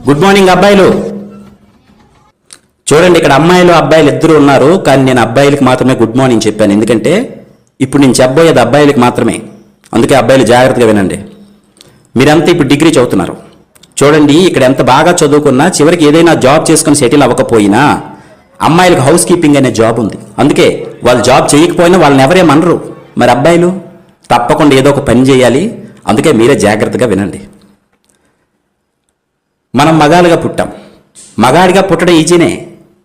Good morning అబ్బాయిలు. చూడండి, ఇక్కడ అమ్మాయిలు అబ్బాయిలు ఇద్దరు ఉన్నారు, కానీ నేను అబ్బాయిలకి మాత్రమే గుడ్ మార్నింగ్ చెప్పాను. ఎందుకంటే ఇప్పుడు నేను చెప్పబోయేది అబ్బాయిలకి మాత్రమే. అందుకే అబ్బాయిలు జాగ్రత్తగా వినండి. మీరంతా ఇప్పుడు డిగ్రీ చదువుతున్నారు. చూడండి, ఇక్కడ ఎంత బాగా చదువుకున్నా చివరికి ఏదైనా జాబ్ చేసుకుని సెటిల్ అవ్వకపోయినా అమ్మాయిలకు హౌస్ కీపింగ్ అనే జాబ్ ఉంది. అందుకే వాళ్ళు జాబ్ చేయకపోయినా వాళ్ళని ఎవరేమనరు. మరి అబ్బాయిలు తప్పకుండా ఏదో ఒక పని చేయాలి. అందుకే మీరే జాగ్రత్తగా వినండి. మనం మగాలుగా పుట్టాం. మగాడిగా పుట్టడం ఈజీనే,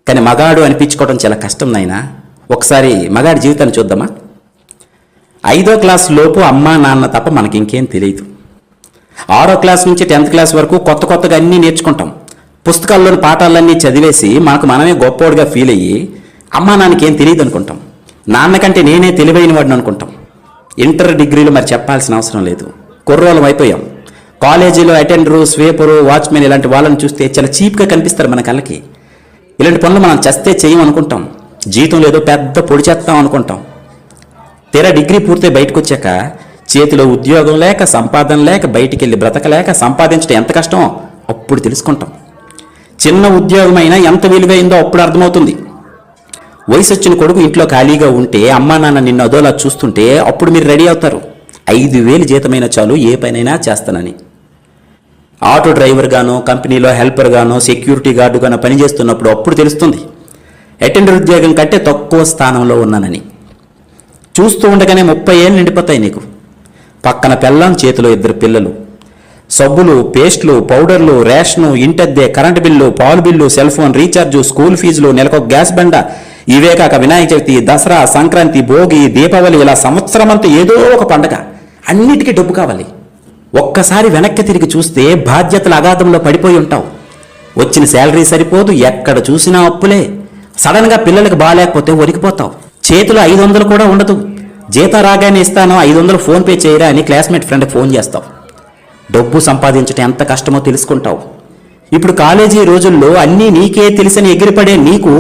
కానీ మగాడు అనిపించుకోవడం చాలా కష్టం నాయనా. ఒకసారి మగాడి జీవితాన్ని చూద్దామా? 5వ క్లాస్ లోపు అమ్మా నాన్న తప్ప మనకి ఇంకేం తెలియదు. 6వ క్లాస్ నుంచి 10th క్లాస్ వరకు కొత్తగా అన్నీ నేర్చుకుంటాం. పుస్తకాల్లోని పాఠాలన్నీ చదివేసి మనమే గొప్పోడుగా ఫీల్ అయ్యి అమ్మా నాన్నకి ఏం తెలియదు అనుకుంటాం. నాన్నకంటే నేనే తెలివైన వాడిని అనుకుంటాం. ఇంటర్ డిగ్రీలు మరి చెప్పాల్సిన అవసరం లేదు. కుర్రోలం అయిపోయాం. కాలేజీలో అటెండరు, స్వీపరు, వాచ్మెన్ ఇలాంటి వాళ్ళని చూస్తే చాలా చీప్గా కనిపిస్తారు మన కళ్ళకి. ఇలాంటి పనులు మనం చస్తే చేయమనుకుంటాం. జీతం లేదో పెద్ద పొడి చేస్తాం అనుకుంటాం. తీరా డిగ్రీ పూర్తి బయటకు వచ్చాక చేతిలో ఉద్యోగం లేక, సంపాదన లేక, బయటికి వెళ్ళి బ్రతకలేక సంపాదించడం ఎంత కష్టమో అప్పుడు తెలుసుకుంటాం. చిన్న ఉద్యోగం అయినా ఎంత విలువైందో అప్పుడు అర్థమవుతుంది. వయసు వచ్చిన కొడుకు ఇంట్లో ఖాళీగా ఉంటే అమ్మా నాన్న నిన్ను అదోలా చూస్తుంటే అప్పుడు మీరు రెడీ అవుతారు. 5,000 జీతమైన చాలు ఏ పనైనా చేస్తానని. ఆటో డ్రైవర్ గానో, కంపెనీలో హెల్పర్ గానో, సెక్యూరిటీ గార్డు గానో పనిచేస్తున్నప్పుడు అప్పుడు తెలుస్తుంది అటెండర్ ఉద్యోగం కంటే తక్కువ స్థానంలో ఉన్నానని. చూస్తూ ఉండగానే 30 ఏళ్ళు నిండిపోతాయి నీకు. పక్కన పెళ్ళాం, చేతిలో 2 పిల్లలు. సబ్బులు, పేస్టులు, పౌడర్లు, రేషను, ఇంటద్దె, కరెంటు బిల్లు, పాలు bill, cell phone recharge, school ఫీజులు, నెలకు గ్యాస్ బండ, ఇవే కాక వినాయక చవితి, దసరా, సంక్రాంతి, భోగి, దీపావళి, ఇలా సంవత్సరం అంతా ఏదో ఒక పండగ. అన్నిటికీ డబ్బు కావాలి. ఒక్కసారి వెనక్కి తిరిగి చూస్తే బాధ్యతల అగాధంలో పడిపోయి ఉంటావు. వచ్చిన శాలరీ సరిపోదు, ఎక్కడ చూసినా అప్పులే. సడన్గా పిల్లలకు బాగాలేకపోతే ఒరికిపోతావు. చేతిలో 500 కూడా ఉండదు. జీతం రాగానే ఇస్తాను, 500 ఫోన్పే చేయరా అని క్లాస్మేట్ ఫ్రెండ్కి ఫోన్ చేస్తావు. డబ్బు సంపాదించడం ఎంత కష్టమో తెలుసుకుంటావు. ఇప్పుడు కాలేజీ రోజుల్లో అన్నీ నీకే తెలిసని ఎగిరిపడే నీకు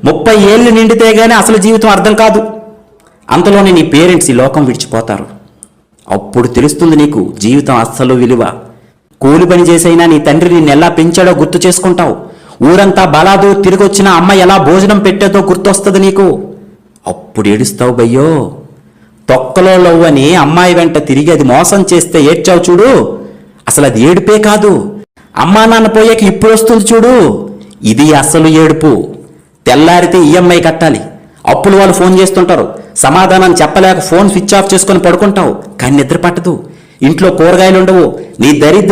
30 ఏళ్ళు నిండితే గానీ అసలు జీవితం అర్థం కాదు. అంతలోనే నీ పేరెంట్స్ ఈ లోకం విడిచిపోతారు. అప్పుడు తెలుస్తుంది నీకు జీవితం అస్సలు విలువ. కూలి పని చేసైనా నీ తండ్రి నిన్ను ఎలా పెంచాడో గుర్తు చేసుకుంటావు. ఊరంతా బలాదు తిరిగొచ్చిన అమ్మ ఎలా భోజనం పెట్టేదో గుర్తొస్తుంది నీకు. అప్పుడు ఏడుస్తావు బయ్యో. తొక్కలో లవ్వని అమ్మాయి వెంట తిరిగి అది మోసం చేస్తే ఏడ్చావు చూడు, అసలు అది ఏడుపే కాదు. అమ్మా నాన్న పోయాక ఇప్పుడు వస్తుంది చూడు, ఇది అసలు ఏడుపు. తెల్లారితే ఈఎంఐ కట్టాలి, అప్పులు వాళ్ళు ఫోన్ చేస్తుంటారు, సమాధానం చెప్పలేక ఫోన్ స్విచ్ ఆఫ్ చేసుకొని పడుకుంటావు. కానీ నిద్ర పట్టదు, ఇంట్లో కూరగాయలు ఉండవు. నీ దరిద్ర